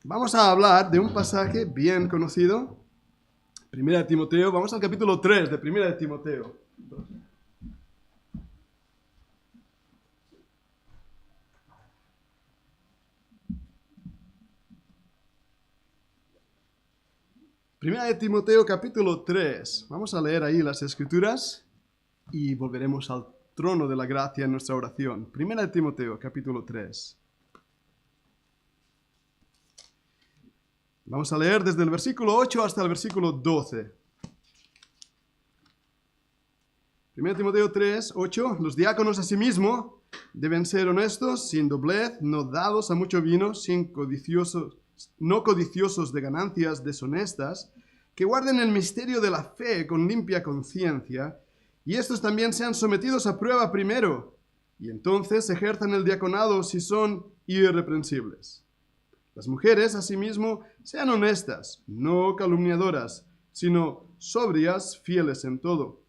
Vamos a hablar de un pasaje bien conocido, Primera de Timoteo. Vamos al capítulo 3 de Primera de Timoteo. Primera de Timoteo, capítulo 3. Vamos a leer ahí las Escrituras y volveremos al trono de la gracia en nuestra oración. Primera de Timoteo, capítulo 3. Vamos a leer desde el versículo 8 hasta el versículo 12. 1 Timoteo 3, 8. Los diáconos asimismo deben ser honestos, sin doblez, no dados a mucho vino, no codiciosos de ganancias deshonestas, que guarden el misterio de la fe con limpia conciencia, y estos también sean sometidos a prueba primero, y entonces ejerzan el diaconado si son irreprensibles. Las mujeres, asimismo, sean honestas, no calumniadoras, sino sobrias, fieles en todo.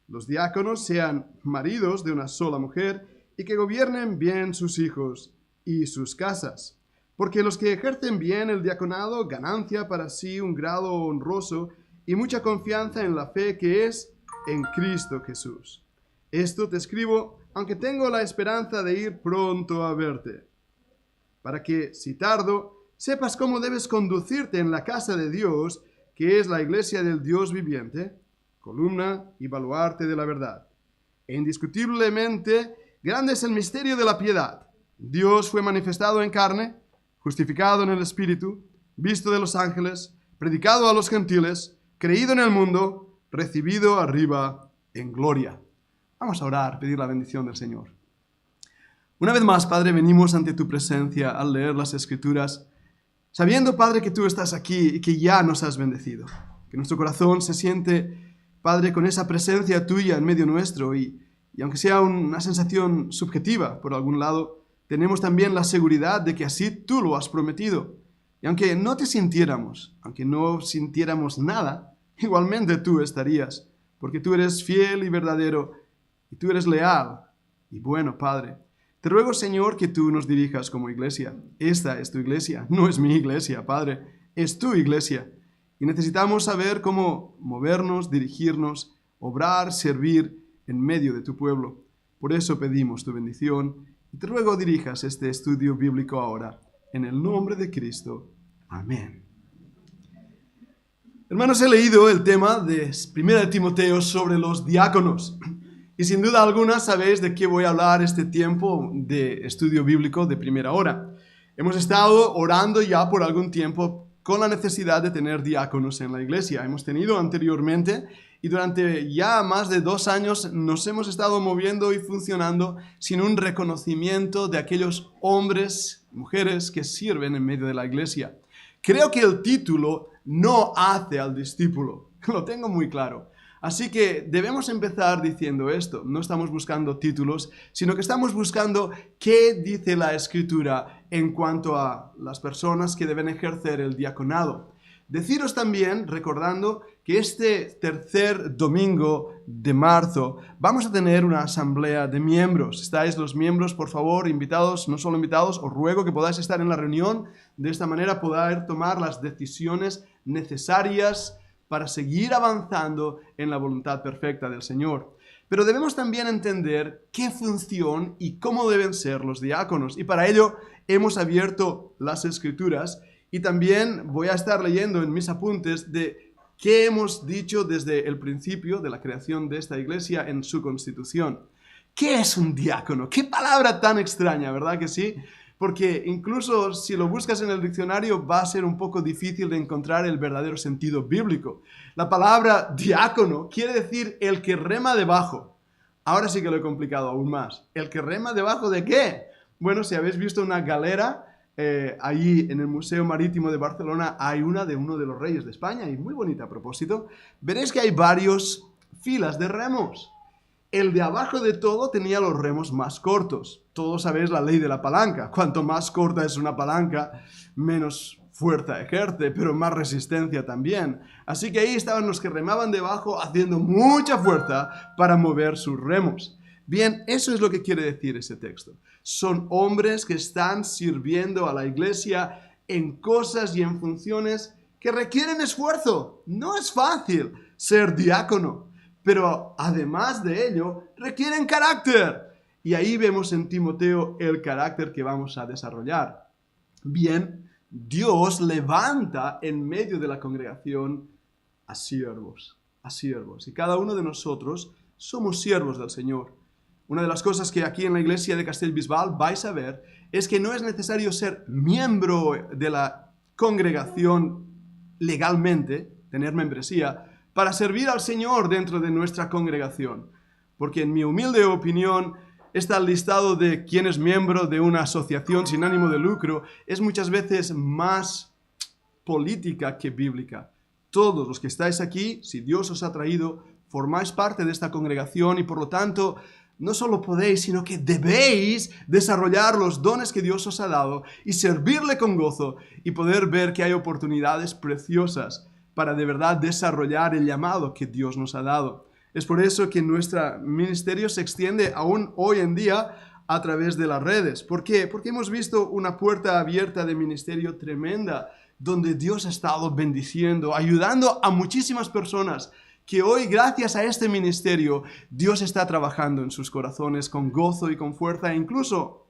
Los diáconos sean maridos de una sola mujer y que gobiernen bien sus hijos y sus casas. Porque los que ejercen bien el diaconado, ganancia para sí un grado honroso y mucha confianza en la fe que es en Cristo Jesús. Esto te escribo, aunque tengo la esperanza de ir pronto a verte, para que, si tardo, sepas cómo debes conducirte en la casa de Dios, que es la iglesia del Dios viviente, columna y baluarte de la verdad. E indiscutiblemente, grande es el misterio de la piedad. Dios fue manifestado en carne, justificado en el Espíritu, visto de los ángeles, predicado a los gentiles, creído en el mundo, recibido arriba en gloria. Vamos a orar, pedir la bendición del Señor. Una vez más, Padre, venimos ante tu presencia al leer las Escrituras, sabiendo, Padre, que tú estás aquí y que ya nos has bendecido, que nuestro corazón se siente, Padre, con esa presencia tuya en medio nuestro y aunque sea una sensación subjetiva por algún lado, tenemos también la seguridad de que así tú lo has prometido. Y aunque no te sintiéramos, aunque no sintiéramos nada, igualmente tú estarías, porque tú eres fiel y verdadero y tú eres leal y bueno, Padre. Te ruego, Señor, que tú nos dirijas como iglesia. Esta es tu iglesia, no es mi iglesia, Padre, es tu iglesia. Y necesitamos saber cómo movernos, dirigirnos, obrar, servir en medio de tu pueblo. Por eso pedimos tu bendición y te ruego dirijas este estudio bíblico ahora, en el nombre de Cristo. Amén. Hermanos, he leído el tema de 1 Timoteo sobre los diáconos. Y sin duda alguna sabéis de qué voy a hablar este tiempo de estudio bíblico de primera hora. Hemos estado orando ya por algún tiempo con la necesidad de tener diáconos en la iglesia. Hemos tenido anteriormente y durante ya más de 2 años nos hemos estado moviendo y funcionando sin un reconocimiento de aquellos hombres, mujeres que sirven en medio de la iglesia. Creo que el título no hace al discípulo, lo tengo muy claro. Así que debemos empezar diciendo esto. No estamos buscando títulos, sino que estamos buscando qué dice la Escritura en cuanto a las personas que deben ejercer el diaconado. Deciros también, recordando, que este tercer domingo de marzo vamos a tener una asamblea de miembros. ¿Estáis los miembros, por favor, invitados? No solo invitados, os ruego que podáis estar en la reunión. De esta manera poder tomar las decisiones necesarias para seguir avanzando en la voluntad perfecta del Señor. Pero debemos también entender qué función y cómo deben ser los diáconos. Y para ello hemos abierto las Escrituras y también voy a estar leyendo en mis apuntes de qué hemos dicho desde el principio de la creación de esta iglesia en su constitución. ¿Qué es un diácono? ¡Qué palabra tan extraña!, ¿verdad que sí? Porque incluso si lo buscas en el diccionario va a ser un poco difícil de encontrar el verdadero sentido bíblico. La palabra diácono quiere decir el que rema debajo. Ahora sí que lo he complicado aún más. ¿El que rema debajo de qué? Bueno, si habéis visto una galera, ahí en el Museo Marítimo de Barcelona hay una de uno de los reyes de España y muy bonita a propósito. Veréis que hay varias filas de remos. El de abajo de todo tenía los remos más cortos. Todos sabéis la ley de la palanca. Cuanto más corta es una palanca, menos fuerza ejerce, pero más resistencia también. Así que ahí estaban los que remaban debajo haciendo mucha fuerza para mover sus remos. Bien, eso es lo que quiere decir ese texto. Son hombres que están sirviendo a la iglesia en cosas y en funciones que requieren esfuerzo. No es fácil ser diácono, pero además de ello, requieren carácter. Y ahí vemos en Timoteo el carácter que vamos a desarrollar. Bien, Dios levanta en medio de la congregación a siervos. Y cada uno de nosotros somos siervos del Señor. Una de las cosas que aquí en la iglesia de Castellbisbal vais a ver es que no es necesario ser miembro de la congregación legalmente, tener membresía, para servir al Señor dentro de nuestra congregación. Porque en mi humilde opinión, este listado de quién es miembro de una asociación sin ánimo de lucro es muchas veces más política que bíblica. Todos los que estáis aquí, si Dios os ha traído, formáis parte de esta congregación y por lo tanto no solo podéis, sino que debéis desarrollar los dones que Dios os ha dado y servirle con gozo y poder ver que hay oportunidades preciosas para de verdad desarrollar el llamado que Dios nos ha dado. Es por eso que nuestro ministerio se extiende aún hoy en día a través de las redes. ¿Por qué? Porque hemos visto una puerta abierta de ministerio tremenda, donde Dios ha estado bendiciendo, ayudando a muchísimas personas que hoy, gracias a este ministerio, Dios está trabajando en sus corazones con gozo y con fuerza, e incluso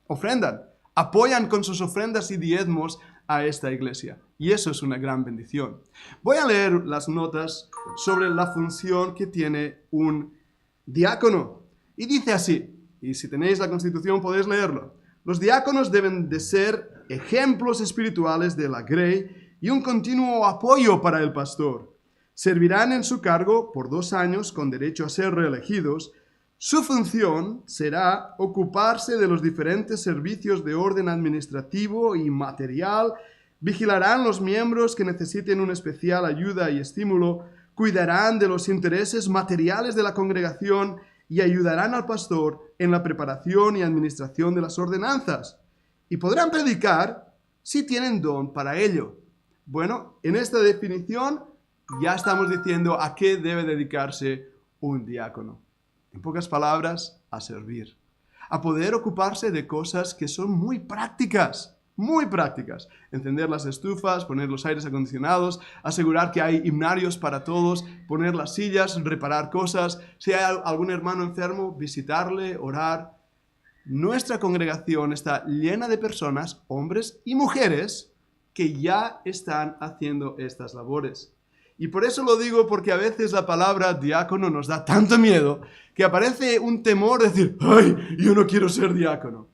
ofrendan, apoyan con sus ofrendas y diezmos a esta iglesia. Y eso es una gran bendición. Voy a leer las notas sobre la función que tiene un diácono. Y dice así, y si tenéis la Constitución podéis leerlo. Los diáconos deben de ser ejemplos espirituales de la grey y un continuo apoyo para el pastor. Servirán en su cargo por 2 años con derecho a ser reelegidos. Su función será ocuparse de los diferentes servicios de orden administrativo y material, vigilarán los miembros que necesiten una especial ayuda y estímulo, cuidarán de los intereses materiales de la congregación y ayudarán al pastor en la preparación y administración de las ordenanzas. Y podrán predicar si tienen don para ello. Bueno, en esta definición ya estamos diciendo a qué debe dedicarse un diácono. En pocas palabras, a servir. A poder ocuparse de cosas que son muy prácticas. Muy prácticas. Encender las estufas, poner los aires acondicionados, asegurar que hay himnarios para todos, poner las sillas, reparar cosas. Si hay algún hermano enfermo, visitarle, orar. Nuestra congregación está llena de personas, hombres y mujeres, que ya están haciendo estas labores. Y por eso lo digo, porque a veces la palabra diácono nos da tanto miedo que aparece un temor de decir, ¡ay, yo no quiero ser diácono!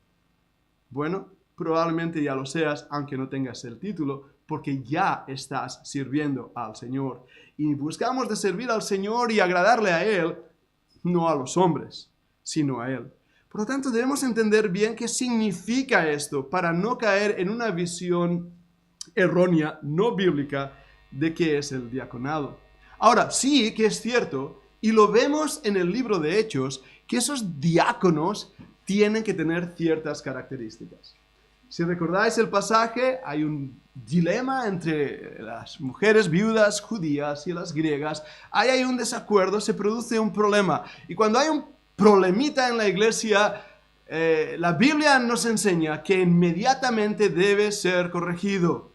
Bueno, probablemente ya lo seas, aunque no tengas el título, porque ya estás sirviendo al Señor. Y buscamos de servir al Señor y agradarle a Él, no a los hombres, sino a Él. Por lo tanto, debemos entender bien qué significa esto para no caer en una visión errónea, no bíblica, de qué es el diaconado. Ahora, sí que es cierto, y lo vemos en el libro de Hechos, que esos diáconos tienen que tener ciertas características. Si recordáis el pasaje, hay un dilema entre las mujeres viudas judías y las griegas. Ahí hay un desacuerdo, se produce un problema. Y cuando hay un problemita en la iglesia, la Biblia nos enseña que inmediatamente debe ser corregido.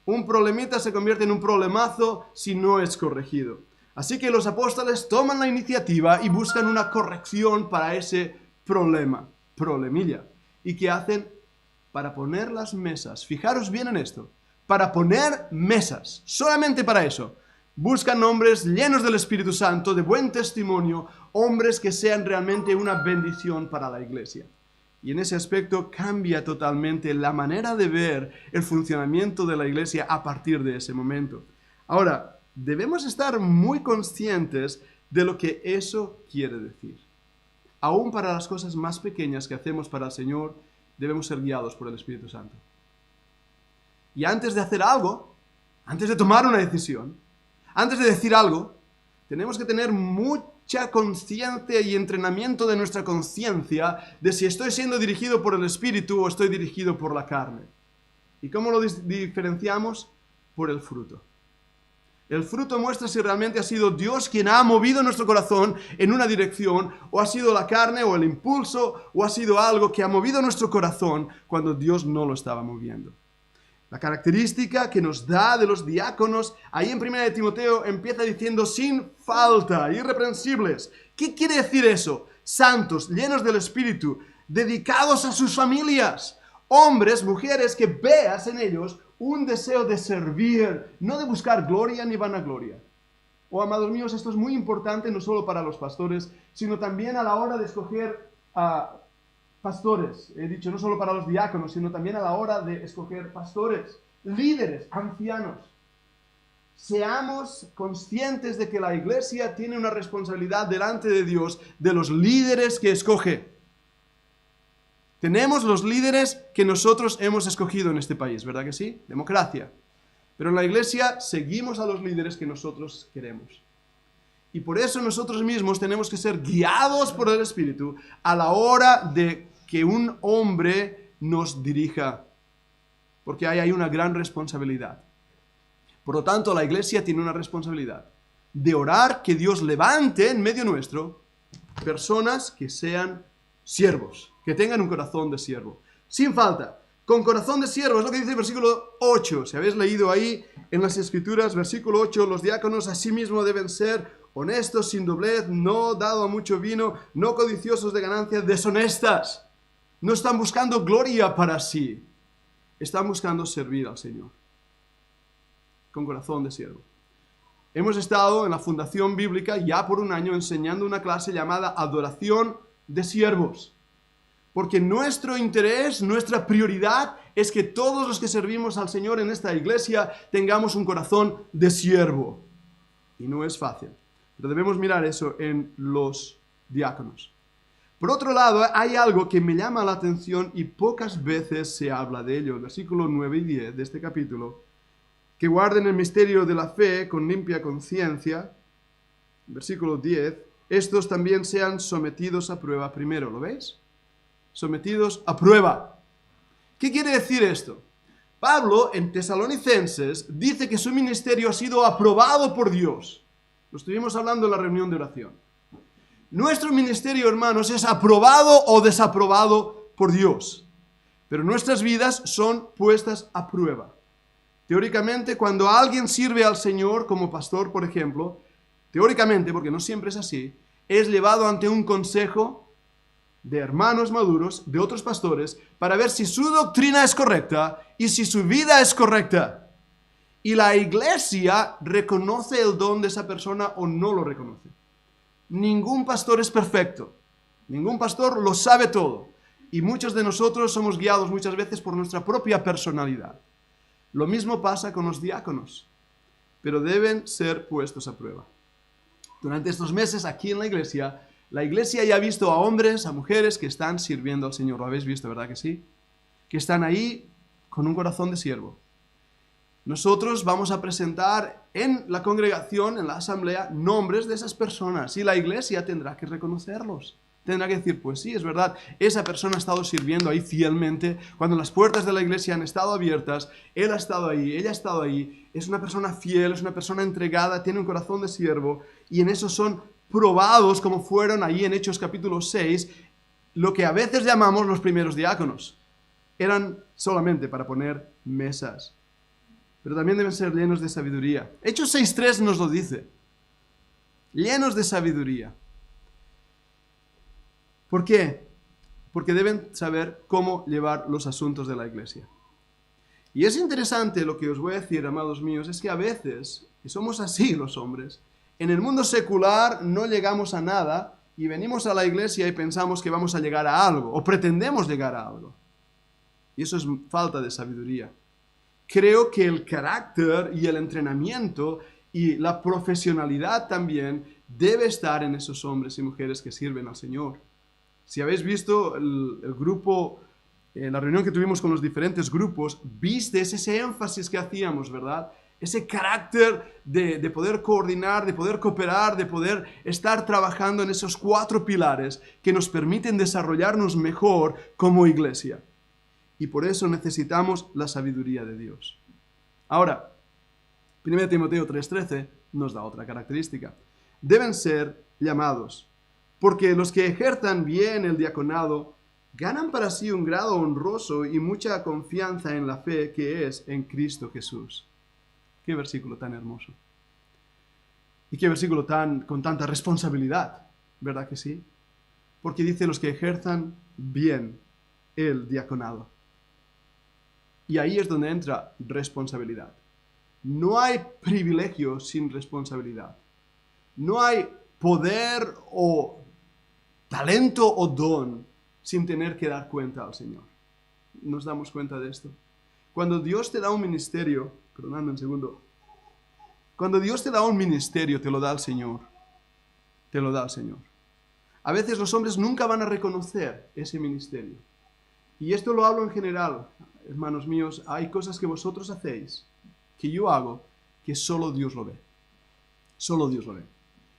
Un problemita se convierte en un problemazo si no es corregido. Así que los apóstoles toman la iniciativa y buscan una corrección para ese problemilla. ¿Y qué hacen? Para poner las mesas, fijaros bien en esto, para poner mesas, solamente para eso. Buscan hombres llenos del Espíritu Santo, de buen testimonio, hombres que sean realmente una bendición para la iglesia. Y en ese aspecto cambia totalmente la manera de ver el funcionamiento de la iglesia a partir de ese momento. Ahora, debemos estar muy conscientes de lo que eso quiere decir. Aún para las cosas más pequeñas que hacemos para el Señor, debemos ser guiados por el Espíritu Santo. Y antes de hacer algo, antes de tomar una decisión, antes de decir algo, tenemos que tener mucha conciencia y entrenamiento de nuestra conciencia de si estoy siendo dirigido por el Espíritu o estoy dirigido por la carne. ¿Y cómo lo diferenciamos? Por el fruto. El fruto muestra si realmente ha sido Dios quien ha movido nuestro corazón en una dirección, o ha sido la carne o el impulso, o ha sido algo que ha movido nuestro corazón cuando Dios no lo estaba moviendo. La característica que nos da de los diáconos, ahí en 1 de Timoteo empieza diciendo sin falta, irreprensibles. ¿Qué quiere decir eso? Santos, llenos del Espíritu, dedicados a sus familias. Hombres, mujeres, que veas en ellos un deseo de servir, no de buscar gloria ni vanagloria. Oh, amados míos, esto es muy importante no solo para los pastores, sino también a la hora de escoger pastores. He dicho no solo para los diáconos, sino también a la hora de escoger pastores, líderes, ancianos. Seamos conscientes de que la iglesia tiene una responsabilidad delante de Dios de los líderes que escoge. Tenemos los líderes que nosotros hemos escogido en este país, ¿verdad que sí? Democracia. Pero en la iglesia seguimos a los líderes que nosotros queremos. Y por eso nosotros mismos tenemos que ser guiados por el Espíritu a la hora de que un hombre nos dirija. Porque ahí hay una gran responsabilidad. Por lo tanto, la iglesia tiene una responsabilidad de orar que Dios levante en medio nuestro personas que sean siervos, que tengan un corazón de siervo. Sin falta, con corazón de siervo, es lo que dice el versículo 8. Si habéis leído ahí en las Escrituras, versículo 8, los diáconos asimismo deben ser honestos, sin doblez, no dado a mucho vino, no codiciosos de ganancias deshonestas. No están buscando gloria para sí, están buscando servir al Señor. Con corazón de siervo. Hemos estado en la Fundación Bíblica ya por un año enseñando una clase llamada Adoración de Siervos. Porque nuestro interés, nuestra prioridad es que todos los que servimos al Señor en esta iglesia tengamos un corazón de siervo. Y no es fácil. Pero debemos mirar eso en los diáconos. Por otro lado, hay algo que me llama la atención y pocas veces se habla de ello. El versículo 9 y 10 de este capítulo. Que guarden el misterio de la fe con limpia conciencia. Versículo 10. Estos también sean sometidos a prueba primero. ¿Lo veis? Sometidos a prueba. ¿Qué quiere decir esto? Pablo en Tesalonicenses dice que su ministerio ha sido aprobado por Dios. Lo estuvimos hablando en la reunión de oración. Nuestro ministerio, hermanos, es aprobado o desaprobado por Dios. Pero nuestras vidas son puestas a prueba. Teóricamente, cuando alguien sirve al Señor como pastor, por ejemplo, teóricamente, porque no siempre es así, es llevado ante un consejo de hermanos maduros, de otros pastores, para ver si su doctrina es correcta y si su vida es correcta. Y la iglesia reconoce el don de esa persona o no lo reconoce. Ningún pastor es perfecto. Ningún pastor lo sabe todo. Y muchos de nosotros somos guiados muchas veces por nuestra propia personalidad. Lo mismo pasa con los diáconos, pero deben ser puestos a prueba. Durante estos meses aquí en la iglesia ya ha visto a hombres, a mujeres que están sirviendo al Señor. Lo habéis visto, ¿verdad que sí? Que están ahí con un corazón de siervo. Nosotros vamos a presentar en la congregación, en la asamblea, nombres de esas personas y la iglesia tendrá que reconocerlos. Tendrá que decir, pues sí, es verdad, esa persona ha estado sirviendo ahí fielmente. Cuando las puertas de la iglesia han estado abiertas, él ha estado ahí, ella ha estado ahí. Es una persona fiel, es una persona entregada, tiene un corazón de siervo. Y en eso son probados, como fueron ahí en Hechos capítulo 6, lo que a veces llamamos los primeros diáconos. Eran solamente para poner mesas. Pero también deben ser llenos de sabiduría. Hechos 6.3 nos lo dice. Llenos de sabiduría. ¿Por qué? Porque deben saber cómo llevar los asuntos de la iglesia. Y es interesante lo que os voy a decir, amados míos, es que a veces, y somos así los hombres, en el mundo secular no llegamos a nada y venimos a la iglesia y pensamos que vamos a llegar a algo, o pretendemos llegar a algo. Y eso es falta de sabiduría. Creo que el carácter y el entrenamiento y la profesionalidad también debe estar en esos hombres y mujeres que sirven al Señor. Si habéis visto el grupo, la reunión que tuvimos con los diferentes grupos, visteis ese énfasis que hacíamos, ¿verdad? Ese carácter de poder coordinar, de poder cooperar, de poder estar trabajando en esos 4 pilares que nos permiten desarrollarnos mejor como iglesia. Y por eso necesitamos la sabiduría de Dios. Ahora, 1 Timoteo 3:13 nos da otra característica. Deben ser llamados, porque los que ejerzan bien el diaconado ganan para sí un grado honroso y mucha confianza en la fe que es en Cristo Jesús. Qué versículo tan hermoso. Y qué versículo con tanta responsabilidad, ¿verdad que sí? Porque dice los que ejerzan bien el diaconado. Y ahí es donde entra responsabilidad. No hay privilegio sin responsabilidad. No hay poder o talento o don sin tener que dar cuenta al Señor. ¿Nos damos cuenta de esto? Cuando Dios te da un ministerio, perdonadme un segundo, cuando Dios te da un ministerio, te lo da el Señor. Te lo da el Señor. A veces los hombres nunca van a reconocer ese ministerio. Y esto lo hablo en general, hermanos míos, hay cosas que vosotros hacéis, que yo hago, que solo Dios lo ve. Solo Dios lo ve.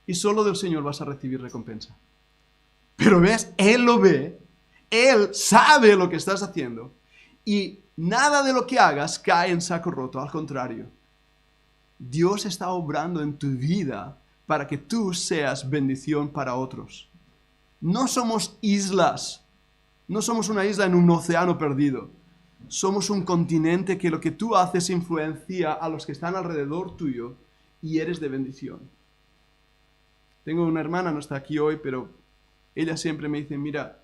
Y solo del Señor vas a recibir recompensa. Pero ves, Él lo ve, Él sabe lo que estás haciendo, y nada de lo que hagas cae en saco roto, al contrario. Dios está obrando en tu vida para que tú seas bendición para otros. No somos islas, no somos una isla en un océano perdido. Somos un continente que lo que tú haces influencia a los que están alrededor tuyo y eres de bendición. Tengo una hermana, no está aquí hoy, pero ella siempre me dice, mira,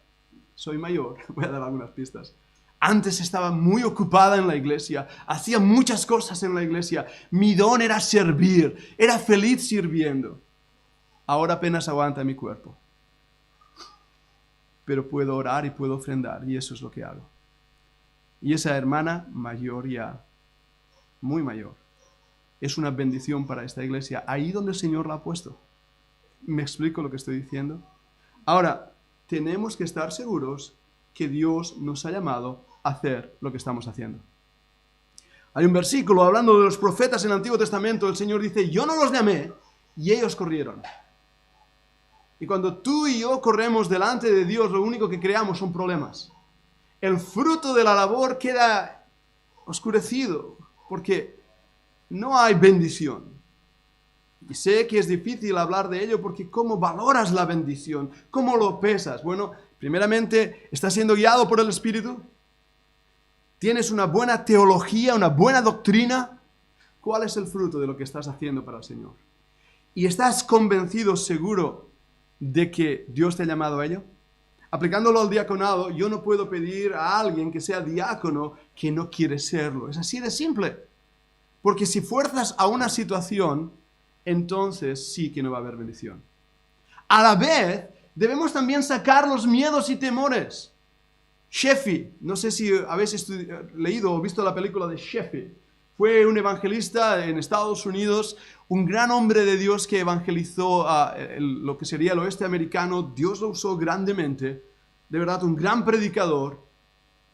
soy mayor, voy a dar algunas pistas. Antes estaba muy ocupada en la iglesia, hacía muchas cosas en la iglesia. Mi don era servir, era feliz sirviendo. Ahora apenas aguanta mi cuerpo. Pero puedo orar y puedo ofrendar, y eso es lo que hago. Y esa hermana, mayor ya, muy mayor, es una bendición para esta iglesia, ahí donde el Señor la ha puesto. ¿Me explico lo que estoy diciendo? Ahora, tenemos que estar seguros que Dios nos ha llamado a hacer lo que estamos haciendo. Hay un versículo hablando de los profetas en el Antiguo Testamento, el Señor dice, yo no los llamé y ellos corrieron. Y cuando tú y yo corremos delante de Dios, lo único que creamos son problemas. El fruto de la labor queda oscurecido porque no hay bendición. Y sé que es difícil hablar de ello porque ¿cómo valoras la bendición? ¿Cómo lo pesas? Bueno, primeramente, ¿estás siendo guiado por el Espíritu? ¿Tienes una buena teología, una buena doctrina? ¿Cuál es el fruto de lo que estás haciendo para el Señor? ¿Y estás convencido, seguro, de que Dios te ha llamado a ello? Aplicándolo al diaconado, yo no puedo pedir a alguien que sea diácono que no quiere serlo. Es así de simple. Porque si fuerzas a una situación, entonces sí que no va a haber bendición. A la vez, debemos también sacar los miedos y temores. Sheffey, no sé si habéis leído o visto la película de Sheffey. Fue un evangelista en Estados Unidos, un gran hombre de Dios que evangelizó lo que sería el oeste americano. Dios lo usó grandemente, de verdad, un gran predicador.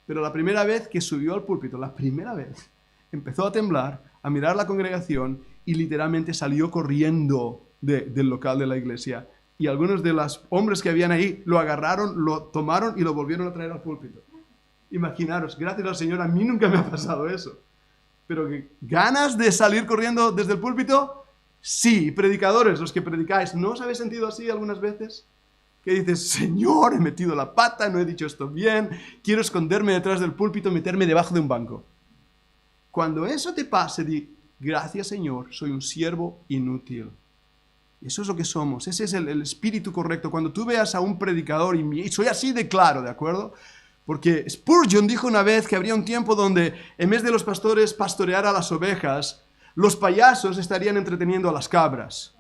Pero la primera vez que subió al púlpito, la primera vez, empezó a temblar, a mirar la congregación y literalmente salió corriendo del local de la iglesia. Y algunos de los hombres que habían ahí lo agarraron, lo tomaron y lo volvieron a traer al púlpito. Imaginaros, gracias al Señor, a mí nunca me ha pasado eso. Pero ¿ganas de salir corriendo desde el púlpito? Sí, predicadores, los que predicáis, ¿no os habéis sentido así algunas veces? Que dices, Señor, he metido la pata, no he dicho esto bien, quiero esconderme detrás del púlpito, meterme debajo de un banco. Cuando eso te pase, di, gracias Señor, soy un siervo inútil. Eso es lo que somos, ese es el espíritu correcto. Cuando tú veas a un predicador, y soy así de claro, ¿de acuerdo? Porque Spurgeon dijo una vez que habría un tiempo donde en vez de los pastores pastorear a las ovejas, los payasos estarían entreteniendo a las cabras.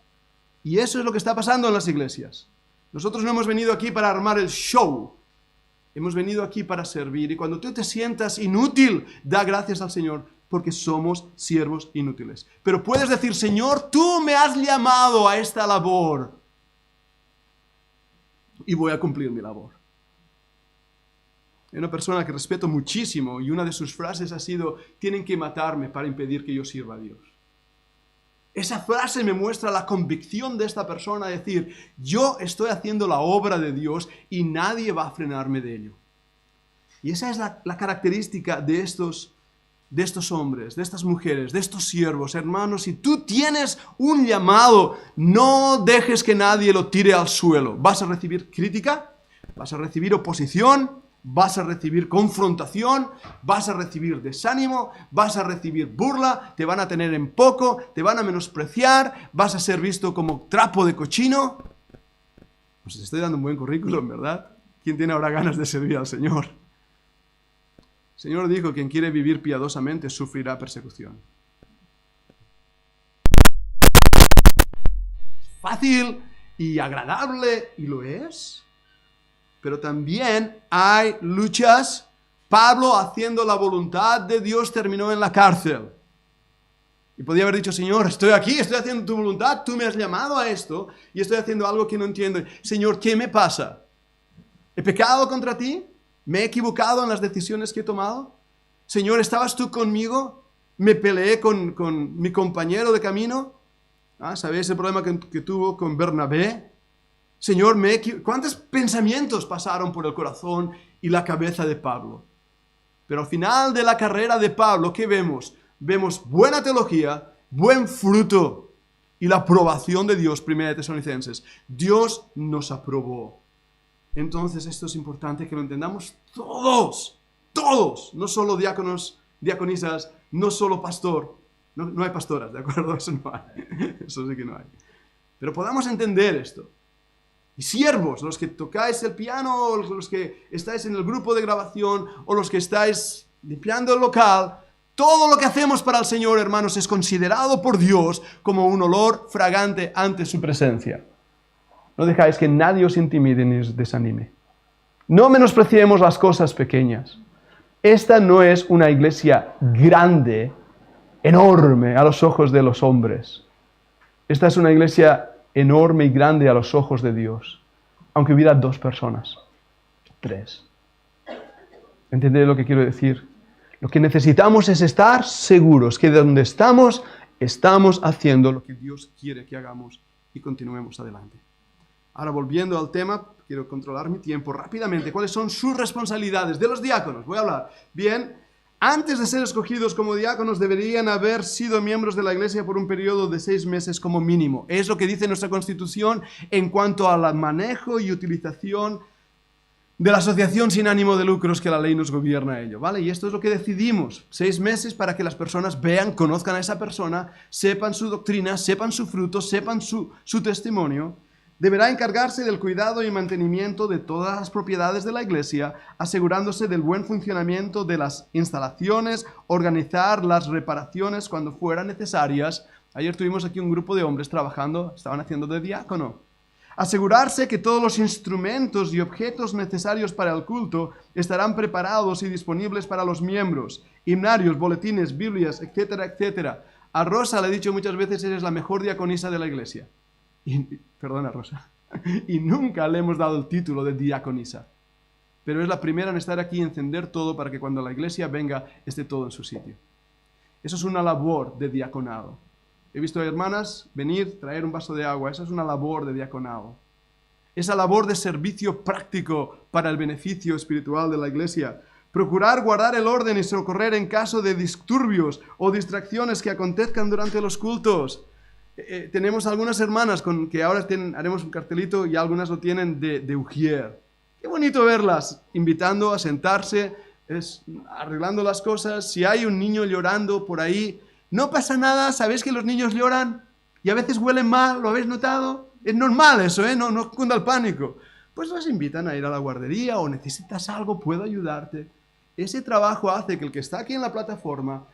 Y eso es lo que está pasando en las iglesias. Nosotros no hemos venido aquí para armar el show. Hemos venido aquí para servir. Y cuando tú te sientas inútil, da gracias al Señor, porque somos siervos inútiles. Pero puedes decir, Señor, tú me has llamado a esta labor. Y voy a cumplir mi labor. Hay una persona que respeto muchísimo y una de sus frases ha sido, tienen que matarme para impedir que yo sirva a Dios. Esa frase me muestra la convicción de esta persona, decir, yo estoy haciendo la obra de Dios y nadie va a frenarme de ello. Y esa es la característica de estos hombres, de estas mujeres, de estos siervos. Hermanos, si tú tienes un llamado, no dejes que nadie lo tire al suelo. ¿Vas a recibir crítica? ¿Vas a recibir oposición? vas a recibir confrontación, vas a recibir desánimo, vas a recibir burla, te van a tener en poco, te van a menospreciar, vas a ser visto como trapo de cochino. Pues te estoy dando un buen currículum, ¿verdad? ¿Quién tiene ahora ganas de servir al Señor? El Señor dijo, quien quiere vivir piadosamente sufrirá persecución. Fácil y agradable, y lo es. Pero también hay luchas. Pablo, haciendo la voluntad de Dios, terminó en la cárcel. Y podía haber dicho, Señor, estoy aquí, estoy haciendo tu voluntad, tú me has llamado a esto, y estoy haciendo algo que no entiendo. Señor, ¿qué me pasa? ¿He pecado contra ti? ¿Me he equivocado en las decisiones que he tomado? Señor, ¿estabas tú conmigo? ¿Me peleé con mi compañero de camino? ¿Sabéis el problema que tuvo con Bernabé? Señor, ¿cuántos pensamientos pasaron por el corazón y la cabeza de Pablo? Pero al final de la carrera de Pablo, ¿qué vemos? Vemos buena teología, buen fruto y la aprobación de Dios, 1 Tesalonicenses. Dios nos aprobó. Entonces esto es importante que lo entendamos todos, no solo diáconos, diaconisas, no solo pastor. No hay pastoras, ¿de acuerdo? Eso no hay. Eso sí que no hay. Pero podamos entender esto. Y siervos, los que tocáis el piano, los que estáis en el grupo de grabación, o los que estáis limpiando el local, todo lo que hacemos para el Señor, hermanos, es considerado por Dios como un olor fragante ante su presencia. No dejáis que nadie os intimide ni os desanime. No menospreciemos las cosas pequeñas. Esta no es una iglesia grande, enorme a los ojos de los hombres. Esta es una iglesia enorme y grande a los ojos de Dios. Aunque hubiera 2 personas, 3. ¿Entendéis lo que quiero decir? Lo que necesitamos es estar seguros que de donde estamos haciendo lo que Dios quiere que hagamos y continuemos adelante. Ahora, volviendo al tema, quiero controlar mi tiempo rápidamente. ¿Cuáles son sus responsabilidades de los diáconos? Voy a hablar. Bien, antes de ser escogidos como diáconos deberían haber sido miembros de la iglesia por un periodo de 6 meses como mínimo. Es lo que dice nuestra Constitución en cuanto al manejo y utilización de la asociación sin ánimo de lucros que la ley nos gobierna a ello, ¿vale? Y esto es lo que decidimos. 6 meses para que las personas vean, conozcan a esa persona, sepan su doctrina, sepan su fruto, sepan su testimonio. Deberá encargarse del cuidado y mantenimiento de todas las propiedades de la iglesia, asegurándose del buen funcionamiento de las instalaciones, organizar las reparaciones cuando fueran necesarias. Ayer tuvimos aquí un grupo de hombres trabajando, estaban haciendo de diácono. Asegurarse que todos los instrumentos y objetos necesarios para el culto estarán preparados y disponibles para los miembros. Himnarios, boletines, Biblias, etcétera, etcétera. A Rosa le he dicho muchas veces, eres la mejor diaconisa de la iglesia. Perdona, Rosa. Y nunca le hemos dado el título de diaconisa. Pero es la primera en estar aquí y encender todo para que cuando la iglesia venga esté todo en su sitio. Eso es una labor de diaconado. He visto a hermanas venir, traer un vaso de agua. Esa es una labor de diaconado. Esa labor de servicio práctico para el beneficio espiritual de la iglesia. Procurar guardar el orden y socorrer en caso de disturbios o distracciones que acontezcan durante los cultos. Tenemos algunas hermanas que ahora haremos un cartelito y algunas lo tienen de ujier. Qué bonito verlas, invitando a sentarse, arreglando las cosas. Si hay un niño llorando por ahí, no pasa nada, ¿sabéis que los niños lloran? Y a veces huelen mal, ¿lo habéis notado? Es normal eso, no cunda el pánico. Pues los invitan a ir a la guardería o necesitas algo, puedo ayudarte. Ese trabajo hace que el que está aquí en la plataforma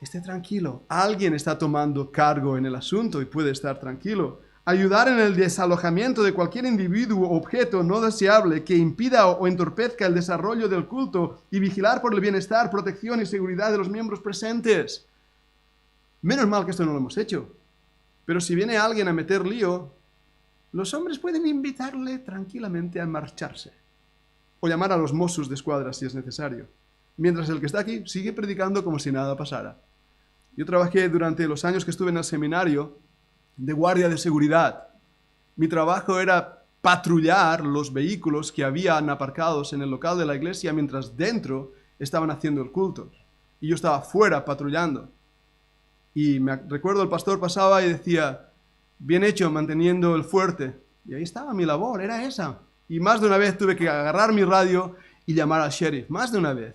esté tranquilo. Alguien está tomando cargo en el asunto y puede estar tranquilo. Ayudar en el desalojamiento de cualquier individuo o objeto no deseable que impida o entorpezca el desarrollo del culto y vigilar por el bienestar, protección y seguridad de los miembros presentes. Menos mal que esto no lo hemos hecho. Pero si viene alguien a meter lío, los hombres pueden invitarle tranquilamente a marcharse. O llamar a los Mossos de Escuadra si es necesario. Mientras el que está aquí sigue predicando como si nada pasara. Yo trabajé durante los años que estuve en el seminario de guardia de seguridad. Mi trabajo era patrullar los vehículos que habían aparcados en el local de la iglesia mientras dentro estaban haciendo el culto. Y yo estaba fuera patrullando. Y recuerdo el pastor pasaba y decía, bien hecho manteniendo el fuerte. Y ahí estaba mi labor, era esa. Y más de una vez tuve que agarrar mi radio y llamar al sheriff más de una vez.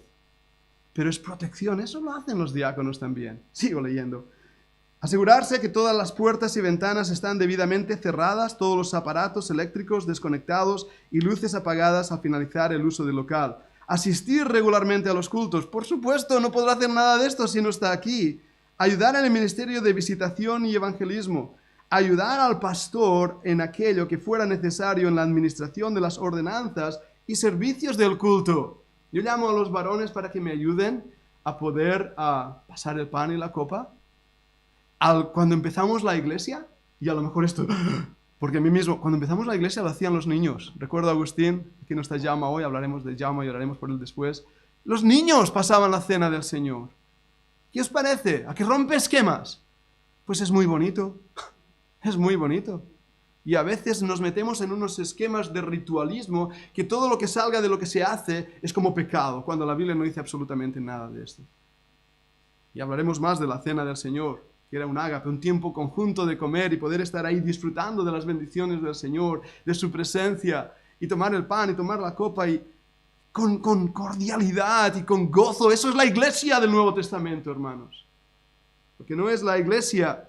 Pero es protección, eso lo hacen los diáconos también. Sigo leyendo. Asegurarse que todas las puertas y ventanas están debidamente cerradas, todos los aparatos eléctricos desconectados y luces apagadas al finalizar el uso del local. Asistir regularmente a los cultos. Por supuesto, no podrá hacer nada de esto si no está aquí. Ayudar en el ministerio de visitación y evangelismo. Ayudar al pastor en aquello que fuera necesario en la administración de las ordenanzas y servicios del culto. Yo llamo a los varones para que me ayuden a poder pasar el pan y la copa. Cuando empezamos la iglesia, y a lo mejor esto, porque a mí mismo, cuando empezamos la iglesia lo hacían los niños. Recuerdo a Agustín, aquí no está Jaume hoy, hablaremos de Jaume y oraremos por él después. Los niños pasaban la cena del Señor. ¿Qué os parece? ¿A qué rompe esquemas? Pues es muy bonito, es muy bonito. Y a veces nos metemos en unos esquemas de ritualismo que todo lo que salga de lo que se hace es como pecado, cuando la Biblia no dice absolutamente nada de esto. Y hablaremos más de la cena del Señor, que era un ágape, un tiempo conjunto de comer y poder estar ahí disfrutando de las bendiciones del Señor, de su presencia, y tomar el pan y tomar la copa y con cordialidad y con gozo. Eso es la iglesia del Nuevo Testamento, hermanos. Porque no es la iglesia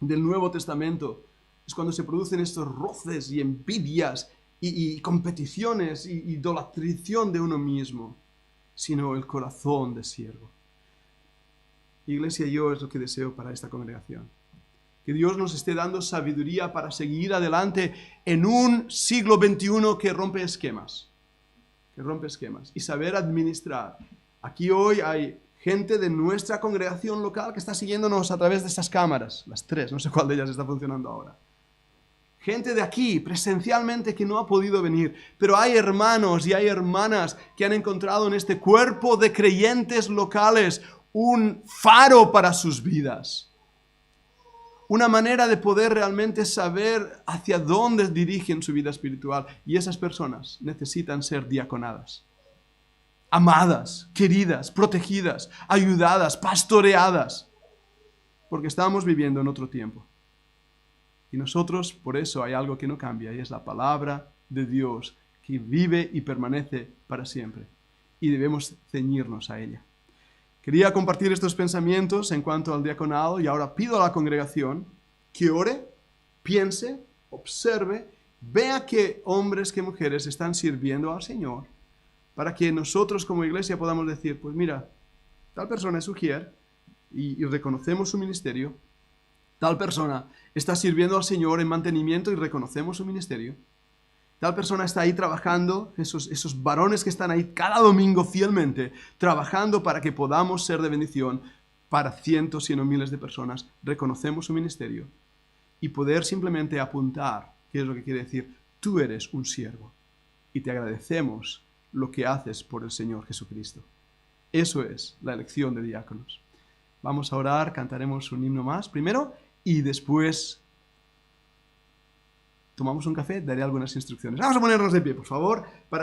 del Nuevo Testamento. Es cuando se producen estos roces y envidias y competiciones y idolatrización de uno mismo, sino el corazón de siervo. Iglesia, yo es lo que deseo para esta congregación. Que Dios nos esté dando sabiduría para seguir adelante en un siglo XXI que rompe esquemas. Y saber administrar. Aquí hoy hay gente de nuestra congregación local que está siguiéndonos a través de estas cámaras. Las 3, no sé cuál de ellas está funcionando ahora. Gente de aquí, presencialmente, que no ha podido venir. Pero hay hermanos y hay hermanas que han encontrado en este cuerpo de creyentes locales un faro para sus vidas. Una manera de poder realmente saber hacia dónde dirigen su vida espiritual. Y esas personas necesitan ser diaconadas. Amadas, queridas, protegidas, ayudadas, pastoreadas. Porque estamos viviendo en otro tiempo. Y nosotros, por eso, hay algo que no cambia. Y es la palabra de Dios que vive y permanece para siempre. Y debemos ceñirnos a ella. Quería compartir estos pensamientos en cuanto al diaconado y ahora pido a la congregación que ore, piense, observe, vea qué hombres, qué mujeres están sirviendo al Señor para que nosotros como iglesia podamos decir, pues mira, tal persona es ujier y reconocemos su ministerio, tal persona está sirviendo al Señor en mantenimiento y reconocemos su ministerio. Tal persona está ahí trabajando, esos varones que están ahí cada domingo fielmente, trabajando para que podamos ser de bendición para cientos, si no miles de personas. Reconocemos su ministerio y poder simplemente apuntar, qué es lo que quiere decir, tú eres un siervo y te agradecemos lo que haces por el Señor Jesucristo. Eso es la elección de diáconos. Vamos a orar, cantaremos un himno más primero y después tomamos un café, daré algunas instrucciones. Vamos a ponernos de pie, por favor, para